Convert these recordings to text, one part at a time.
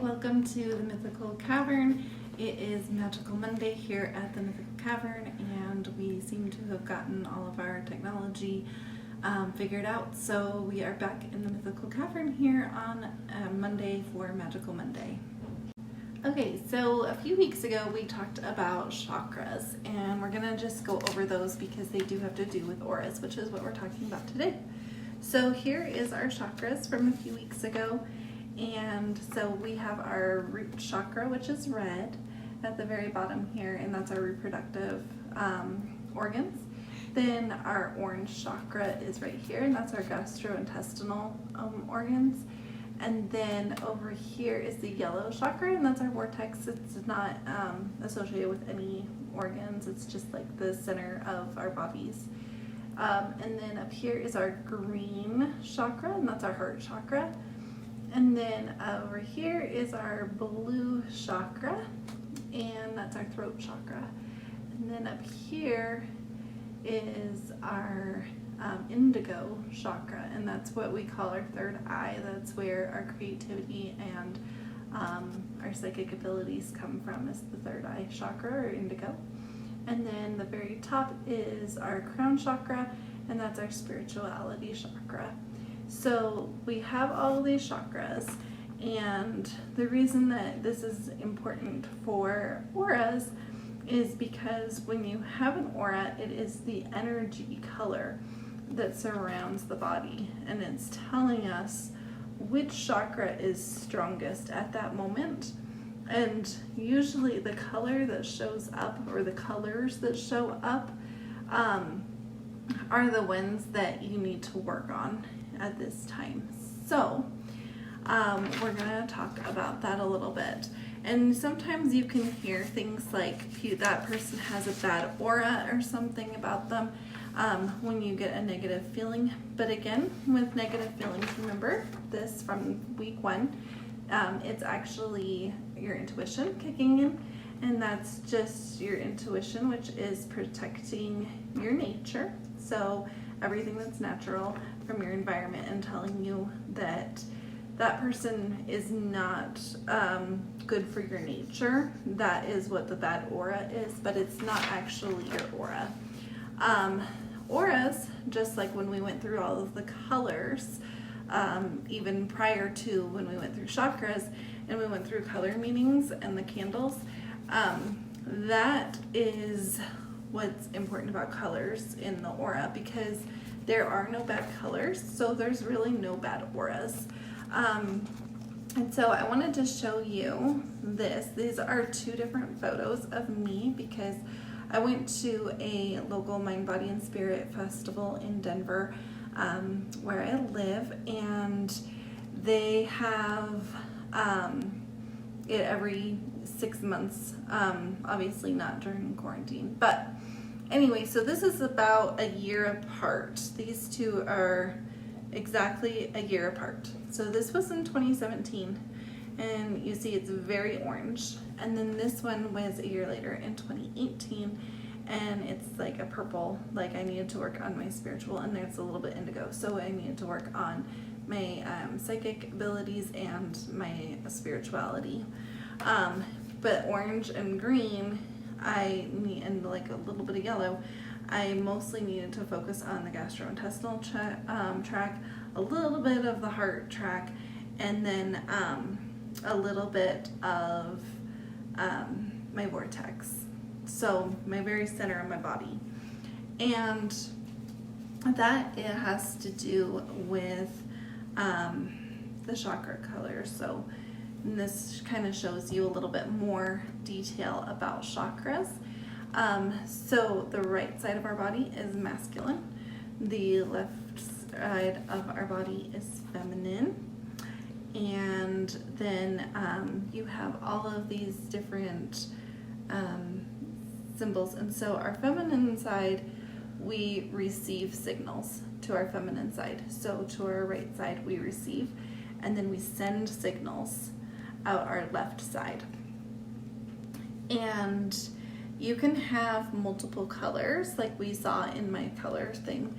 welcome to the Mythical Cavern. It is Magical Monday here at the Mythical Cavern, and we seem to have gotten all of our technology figured out. So we are back in the Mythical Cavern here on Monday for Magical Monday. Okay, so a few weeks ago we talked about chakras, and we're gonna just go over those because they do have to do with auras, which is what we're talking about today. So here is our chakras from a few weeks ago. And so we have our root chakra, which is red at the very bottom here, and that's our reproductive organs. Then our orange chakra is right here, and that's our gastrointestinal organs. And then over here is the yellow chakra, and that's our vortex. It's not associated with any organs, it's just like the center of our bodies. And then up here is our green chakra, and that's our heart chakra. And then over here is our blue chakra, and that's our throat chakra. And then up here is our indigo chakra, and that's what we call our third eye. That's where our creativity and our psychic abilities come from, is the third eye chakra, or indigo. And then the very top is our crown chakra, and that's our spirituality chakra. So we have all of these chakras, and the reason that this is important for auras is because when you have an aura, it is the energy color that surrounds the body, and it's telling us which chakra is strongest at that moment. And usually the color that shows up, or the colors that show up, are the ones that you need to work on at this time. So we're gonna talk about that a little bit. And sometimes you can hear things like that person has a bad aura or something about them when you get a negative feeling. But again, with negative feelings, remember this from week 1, it's actually your intuition kicking in, and that's just your intuition, which is protecting your nature. So everything that's natural from your environment, and telling you that that person is not good for your nature. That is what the bad aura is, but it's not actually your aura. Auras, just like when we went through all of the colors, even prior to when we went through chakras and we went through color meanings and the candles, that is what's important about colors in the aura, because there are no bad colors, so there's really no bad auras. And so I wanted to show you this. These are 2 different photos of me, because I went to a local Mind, Body, and Spirit festival in Denver, where I live, and they have it every 6 months, obviously not during quarantine, but anyway, so this is about a year apart. These 2 are exactly a year apart. So this was in 2017, and you see it's very orange. And then this one was a year later in 2018, and it's like a purple. Like I needed to work on my spiritual, and there's a little bit indigo. So I needed to work on my psychic abilities and my spirituality. But orange and green, and like a little bit of yellow, I mostly needed to focus on the gastrointestinal tract, a little bit of the heart track, and then a little bit of my vortex. So my very center of my body. And that it has to do with the chakra color. So this kind of shows you a little bit more detail about chakras. So the right side of our body is masculine. The left side of our body is feminine. And then you have all of these different symbols. And so our feminine side, we receive signals to our feminine side. So to our right side, we receive, and then we send signals out our left side. And you can have multiple colors, like we saw in my color thing.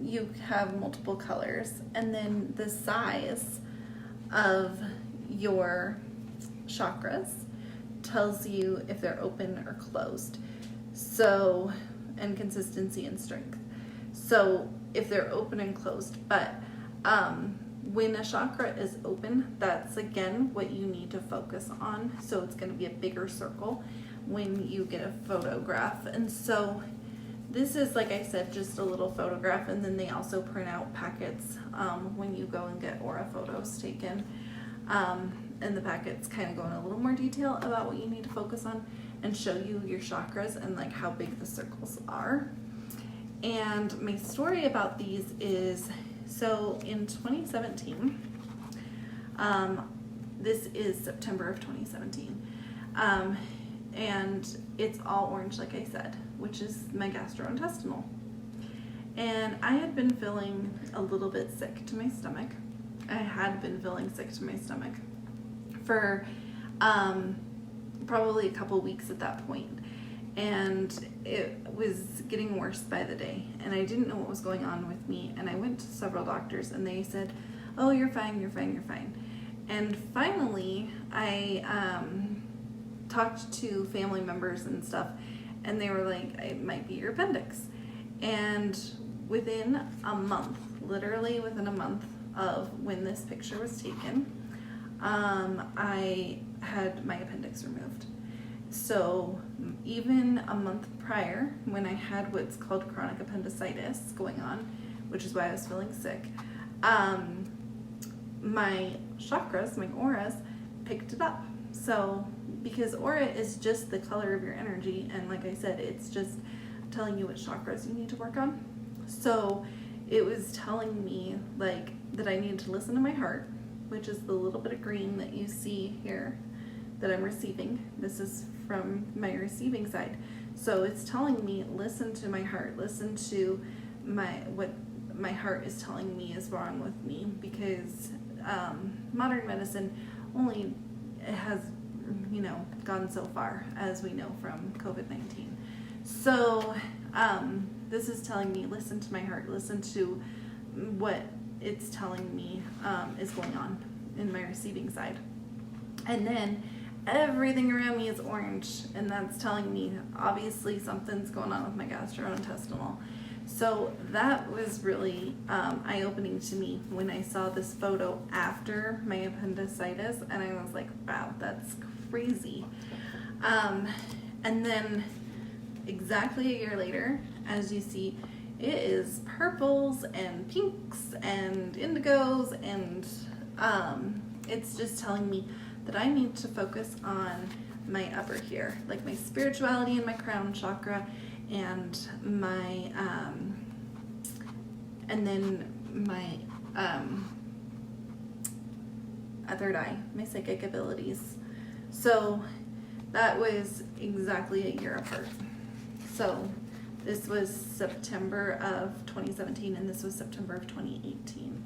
You have multiple colors, and then the size of your chakras tells you if they're open or closed. So, and consistency and strength. So if they're open and closed, but when a chakra is open, that's again what you need to focus on. So it's going to be a bigger circle when you get a photograph. And so this is, like I said, just a little photograph, and then they also print out packets when you go and get aura photos taken. And the packets kind of go in a little more detail about what you need to focus on and show you your chakras and like how big the circles are. And my story about these is, so in 2017, this is September of 2017, and it's all orange, like I said, which is my gastrointestinal. And I had been feeling a little bit sick to my stomach. I had been feeling sick to my stomach for probably a couple weeks at that point. And it was getting worse by the day, and I didn't know what was going on with me. And I went to several doctors, and they said, "Oh, you're fine, you're fine, you're fine." And finally, I talked to family members and stuff, and they were like, "It might be your appendix." And within a month, literally within a month of when this picture was taken, I had my appendix removed. So even a month prior, when I had what's called chronic appendicitis going on, which is why I was feeling sick, my chakras, my auras, picked it up. So because aura is just the color of your energy, and like I said, it's just telling you what chakras you need to work on. So it was telling me like that I needed to listen to my heart, which is the little bit of green that you see here that I'm receiving. This is from my receiving side. So it's telling me, listen to my heart, listen to what my heart is telling me is wrong with me, because modern medicine only has, gone so far, as we know from COVID-19. So this is telling me, listen to my heart, listen to what it's telling me is going on in my receiving side. And then everything around me is orange, and that's telling me obviously something's going on with my gastrointestinal. So that was really eye-opening to me when I saw this photo after my appendicitis, and I was like, wow, that's crazy. And then exactly a year later, as you see, it is purples and pinks and indigos, and it's just telling me that I need to focus on my upper here, like my spirituality and my crown chakra, and my and then my third eye, my psychic abilities. So that was exactly a year apart. So this was September of 2017, and this was September of 2018.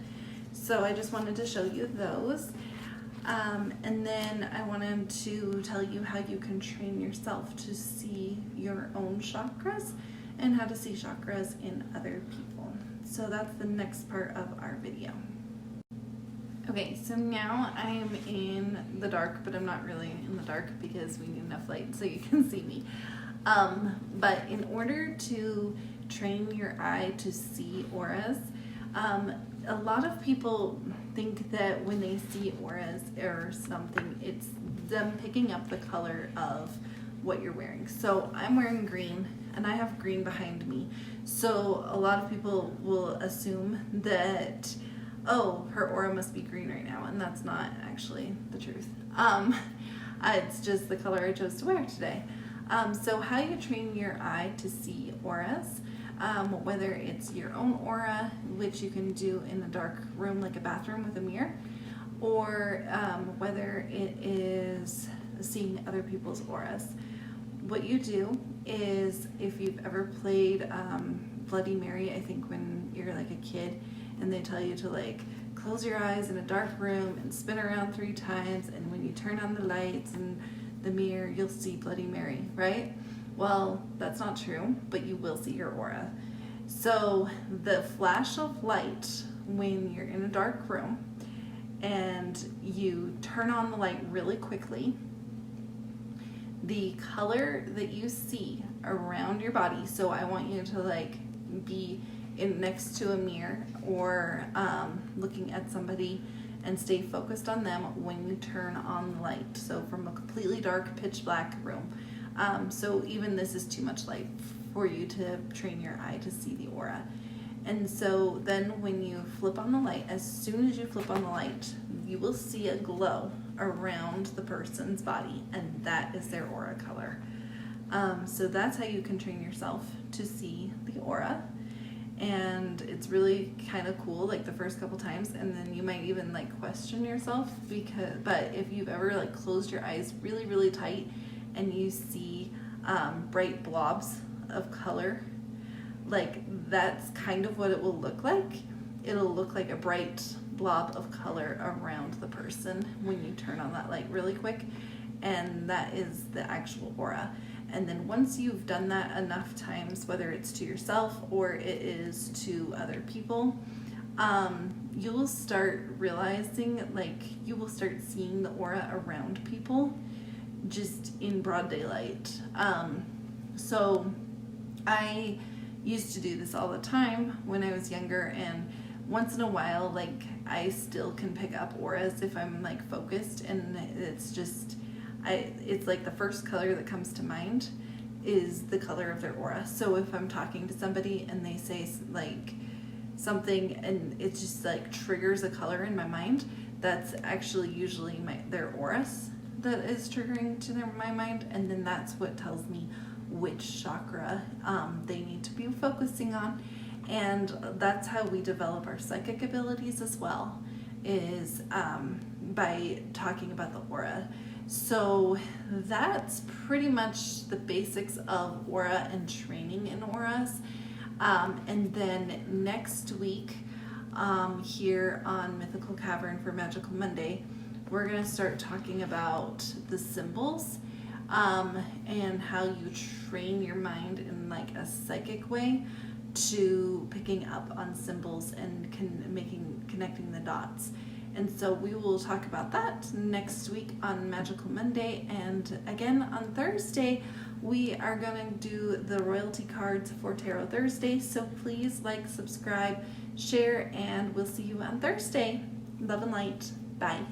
So I just wanted to show you those. And then I wanted to tell you how you can train yourself to see your own chakras and how to see chakras in other people. So that's the next part of our video. Okay, so now I am in the dark, but I'm not really in the dark because we need enough light so you can see me. But in order to train your eye to see auras, a lot of people think that when they see auras or something, it's them picking up the color of what you're wearing. So I'm wearing green, and I have green behind me. So a lot of people will assume that, oh, her aura must be green right now, and that's not actually the truth. It's just the color I chose to wear today. So how you train your eye to see auras, whether it's your own aura, which you can do in a dark room like a bathroom with a mirror, or whether it is seeing other people's auras. What you do is, if you've ever played Bloody Mary, I think when you're like a kid, and they tell you to like close your eyes in a dark room and spin around 3 times, and when you turn on the lights and the mirror, you'll see Bloody Mary, right? Well, that's not true, but you will see your aura. So the flash of light when you're in a dark room and you turn on the light really quickly. The color that you see around your body, so I want you to like be next to a mirror or looking at somebody and stay focused on them when you turn on the light. So from a completely dark, pitch black room. So even this is too much light for you to train your eye to see the aura. And so then when you flip on the light, as soon as you flip on the light, you will see a glow around the person's body, and that is their aura color. So that's how you can train yourself to see the aura. And it's really kind of cool, like the first couple times, and then you might even like question yourself but if you've ever like closed your eyes really, really tight and you see bright blobs of color, like that's kind of what it will look like. It'll look like a bright blob of color around the person when you turn on that light really quick, and that is the actual aura. And then once you've done that enough times, whether it's to yourself or it is to other people, you'll start realizing, like, you will start seeing the aura around people just in broad daylight. So I used to do this all the time when I was younger, and once in a while, like, I still can pick up auras if I'm like focused, and it's just it's like the first color that comes to mind is the color of their aura. So if I'm talking to somebody and they say like something and it just like triggers a color in my mind, that's actually usually their aura that is triggering to my mind, and then that's what tells me which chakra they need to be focusing on. And that's how we develop our psychic abilities as well, is by talking about the aura. So that's pretty much the basics of aura and training in auras. And then next week, here on Mythical Cavern for Magical Monday, we're going to start talking about the symbols and how you train your mind in like a psychic way to picking up on symbols and connecting the dots. And so we will talk about that next week on Magical Monday. And again on Thursday, we are going to do the royalty cards for Tarot Thursday. So please like, subscribe, share, and we'll see you on Thursday. Love and light. Bye.